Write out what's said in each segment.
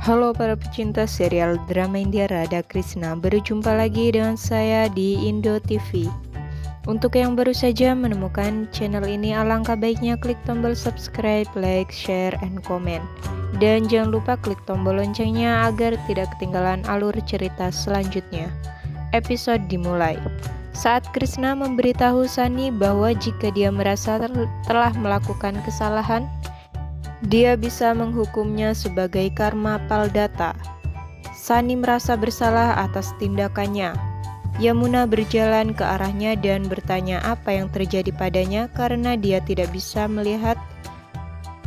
Halo para pecinta serial drama India Radha Krishna, berjumpa lagi dengan saya di Indo TV. Untuk yang baru saja menemukan channel ini, alangkah baiknya klik tombol subscribe, like, share, and comment. Dan jangan lupa klik tombol loncengnya agar tidak ketinggalan alur cerita selanjutnya. Episode dimulai. Saat Krishna memberitahu Sunny bahwa jika dia merasa telah melakukan kesalahan, dia bisa menghukumnya sebagai karma paldata. Sunny merasa bersalah atas tindakannya. Yamuna berjalan ke arahnya dan bertanya apa yang terjadi padanya karena dia tidak bisa melihat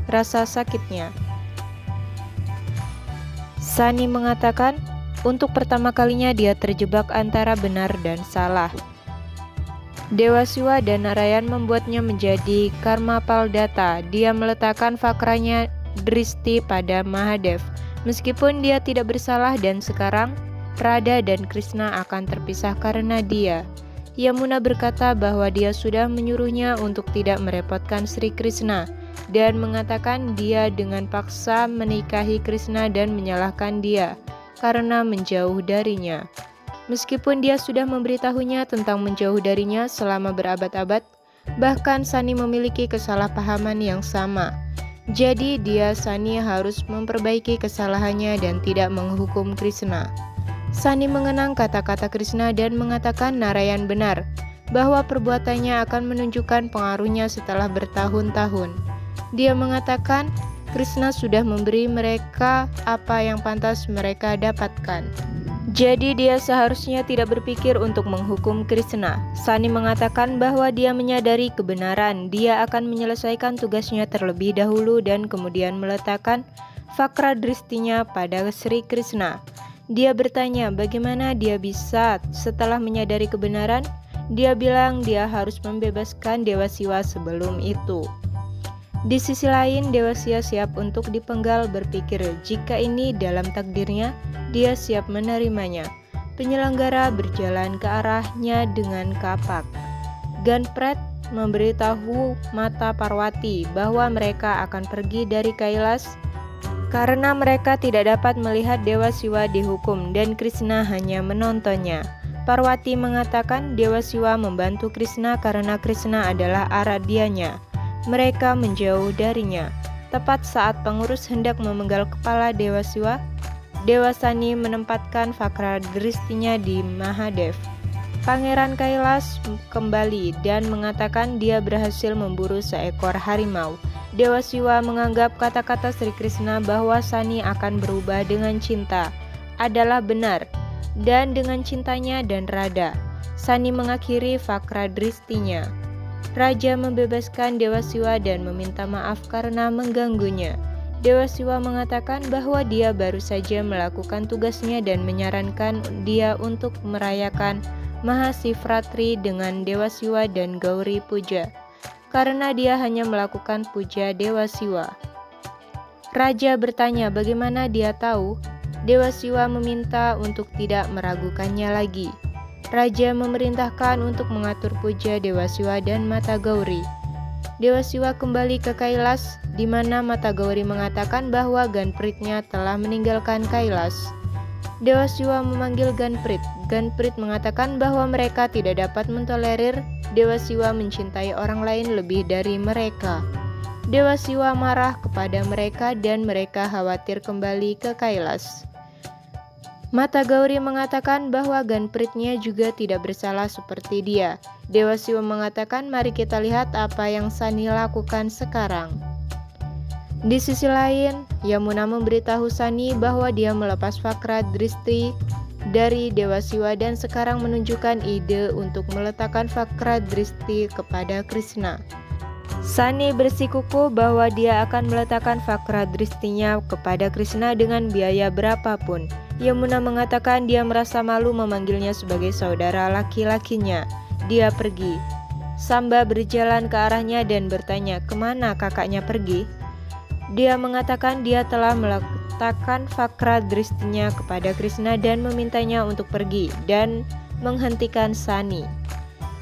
rasa sakitnya. Sunny mengatakan, untuk pertama kalinya dia terjebak antara benar dan salah. Dewa Siwa dan Narayan membuatnya menjadi karma paldata. Dia meletakkan fakranya Dristi pada Mahadev. Meskipun dia tidak bersalah dan sekarang Radha dan Krishna akan terpisah karena dia. Yamuna berkata bahwa dia sudah menyuruhnya untuk tidak merepotkan Sri Krishna dan mengatakan dia dengan paksa menikahi Krishna dan menyalahkan dia karena menjauh darinya. Meskipun dia sudah memberitahunya tentang menjauh darinya selama berabad-abad, bahkan Sunny memiliki kesalahpahaman yang sama. Jadi Sunny harus memperbaiki kesalahannya dan tidak menghukum Krishna. Sunny mengenang kata-kata Krishna dan mengatakan Narayan benar, bahwa perbuatannya akan menunjukkan pengaruhnya setelah bertahun-tahun. Dia mengatakan Krishna sudah memberi mereka apa yang pantas mereka dapatkan. Jadi dia seharusnya tidak berpikir untuk menghukum Krishna. Sunny mengatakan bahwa dia menyadari kebenaran. Dia akan menyelesaikan tugasnya terlebih dahulu dan kemudian meletakkan fakra dristinya pada Sri Krishna. Dia bertanya bagaimana dia bisa setelah menyadari kebenaran. Dia bilang dia harus membebaskan Dewa Siwa sebelum itu. Di sisi lain, Dewa Siwa siap untuk dipenggal, berpikir jika ini dalam takdirnya, dia siap menerimanya. Penyelenggara berjalan ke arahnya dengan kapak. Ganpret memberitahu Mata Parwati bahwa mereka akan pergi dari Kailas karena mereka tidak dapat melihat Dewa Siwa dihukum dan Krishna hanya menontonnya. Parwati mengatakan Dewa Siwa membantu Krishna karena Krishna adalah aradianya. Mereka menjauh darinya. Tepat saat pengurus hendak memenggal kepala Dewa Siwa, Dewa Sunny menempatkan fakra dristinya di Mahadev. Pangeran Kailas kembali dan mengatakan dia berhasil memburu seekor harimau. Dewa Siwa menganggap kata-kata Sri Krishna bahwa Sunny akan berubah dengan cinta adalah benar, dan dengan cintanya dan Radha, Sunny mengakhiri fakra dristinya. Raja membebaskan Dewa Siwa dan meminta maaf karena mengganggunya. Dewa Siwa mengatakan bahwa dia baru saja melakukan tugasnya dan menyarankan dia untuk merayakan Mahasivratri dengan Dewa Siwa dan Gauri Puja, karena dia hanya melakukan puja Dewa Siwa. Raja bertanya bagaimana dia tahu. Dewa Siwa meminta untuk tidak meragukannya lagi. Raja memerintahkan untuk mengatur puja Dewa Siwa dan Mata Gauri. Dewa Siwa kembali ke Kailas, di mana Mata Gauri mengatakan bahwa Ganpritnya telah meninggalkan Kailas. Dewa Siwa memanggil Ganprit. Ganprit mengatakan bahwa mereka tidak dapat mentolerir Dewa Siwa mencintai orang lain lebih dari mereka. Dewa Siwa marah kepada mereka dan mereka khawatir kembali ke Kailas. Mata Gauri mengatakan bahwa Ganpritnya juga tidak bersalah seperti dia. Dewa Siwa mengatakan mari kita lihat apa yang Sunny lakukan sekarang. Di sisi lain, Yamuna memberitahu Sunny bahwa dia melepas fakra dristi dari Dewa Siwa dan sekarang menunjukkan ide untuk meletakkan fakra dristi kepada Krishna. Sunny bersikukuh bahwa dia akan meletakkan fakra dristinya kepada Krishna dengan biaya berapapun. Yamuna mengatakan dia merasa malu memanggilnya sebagai saudara laki-lakinya. Dia pergi. Samba berjalan ke arahnya dan bertanya kemana kakaknya pergi. Dia mengatakan dia telah meletakkan fakra dristinya kepada Krishna dan memintanya untuk pergi dan menghentikan Sunny.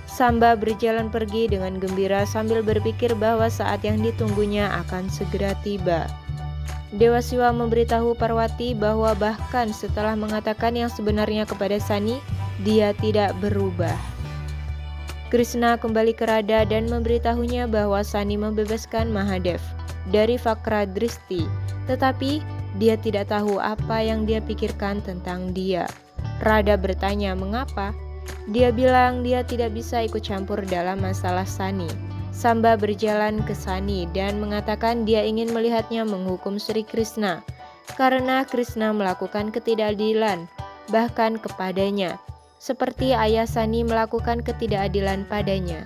Samba berjalan pergi dengan gembira sambil berpikir bahwa saat yang ditunggunya akan segera tiba. Dewa Siwa memberitahu Parwati bahwa bahkan setelah mengatakan yang sebenarnya kepada Sani, dia tidak berubah. Krishna kembali ke Radha dan memberitahunya bahwa Sani membebaskan Mahadev dari Vakradristi, tetapi dia tidak tahu apa yang dia pikirkan tentang dia. Radha bertanya mengapa. Dia bilang dia tidak bisa ikut campur dalam masalah Sani. Samba berjalan ke Sani dan mengatakan dia ingin melihatnya menghukum Sri Krishna karena Krishna melakukan ketidakadilan bahkan kepadanya, seperti ayah Sani melakukan ketidakadilan padanya.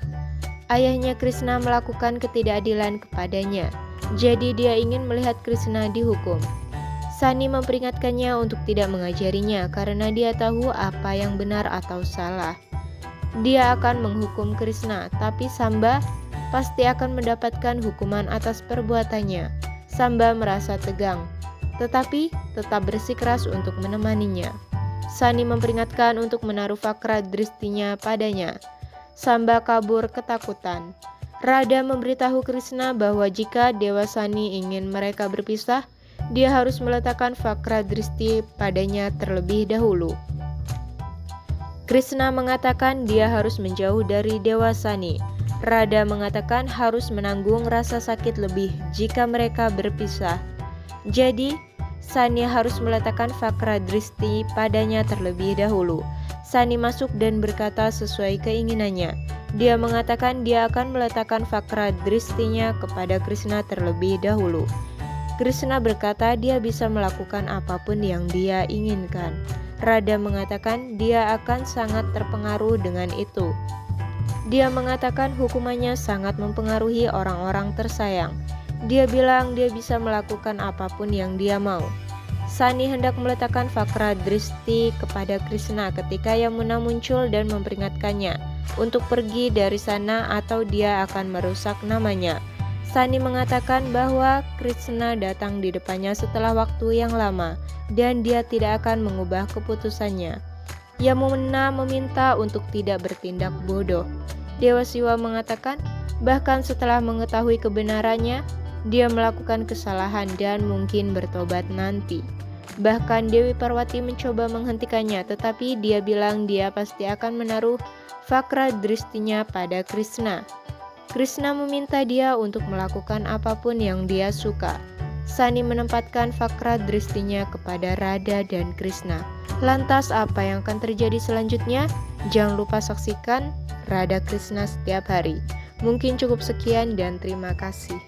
Ayahnya Krishna melakukan ketidakadilan kepadanya, jadi dia ingin melihat Krishna dihukum. Sani memperingatkannya untuk tidak mengajarinya karena dia tahu apa yang benar atau salah. Dia akan menghukum Krishna, tapi Samba pasti akan mendapatkan hukuman atas perbuatannya. Samba merasa tegang, tetapi tetap bersikeras untuk menemaninya. Sani memperingatkan untuk menaruh Vakradristinya padanya. Samba kabur ketakutan. Radha memberitahu Krishna bahwa jika Dewa Sani ingin mereka berpisah, dia harus meletakkan Vakradristi padanya terlebih dahulu. Krishna mengatakan dia harus menjauh dari Dewa Sani. Radha mengatakan harus menanggung rasa sakit lebih jika mereka berpisah. Jadi, Sani harus meletakkan Vakradristi padanya terlebih dahulu. Sani masuk dan berkata sesuai keinginannya. Dia mengatakan dia akan meletakkan Vakradristinya kepada Krishna terlebih dahulu. Krishna berkata dia bisa melakukan apapun yang dia inginkan. Radha mengatakan dia akan sangat terpengaruh dengan itu. Dia mengatakan hukumannya sangat mempengaruhi orang-orang tersayang. Dia bilang dia bisa melakukan apapun yang dia mau. Sani hendak meletakkan Vakradristi kepada Krishna ketika Yamuna muncul dan memperingatkannya untuk pergi dari sana atau dia akan merusak namanya. Sani mengatakan bahwa Krishna datang di depannya setelah waktu yang lama dan dia tidak akan mengubah keputusannya. Yamuna meminta untuk tidak bertindak bodoh. Dewa Siwa mengatakan bahkan setelah mengetahui kebenarannya, dia melakukan kesalahan dan mungkin bertobat nanti. Bahkan Dewi Parwati mencoba menghentikannya, tetapi dia bilang dia pasti akan menaruh Vakradristinya pada Krishna. Krishna meminta dia untuk melakukan apapun yang dia suka. Sani menempatkan Vakradristinya kepada Radha dan Krishna. Lantas apa yang akan terjadi selanjutnya? Jangan lupa saksikan Radha Krishna setiap hari. Mungkin cukup sekian dan terima kasih.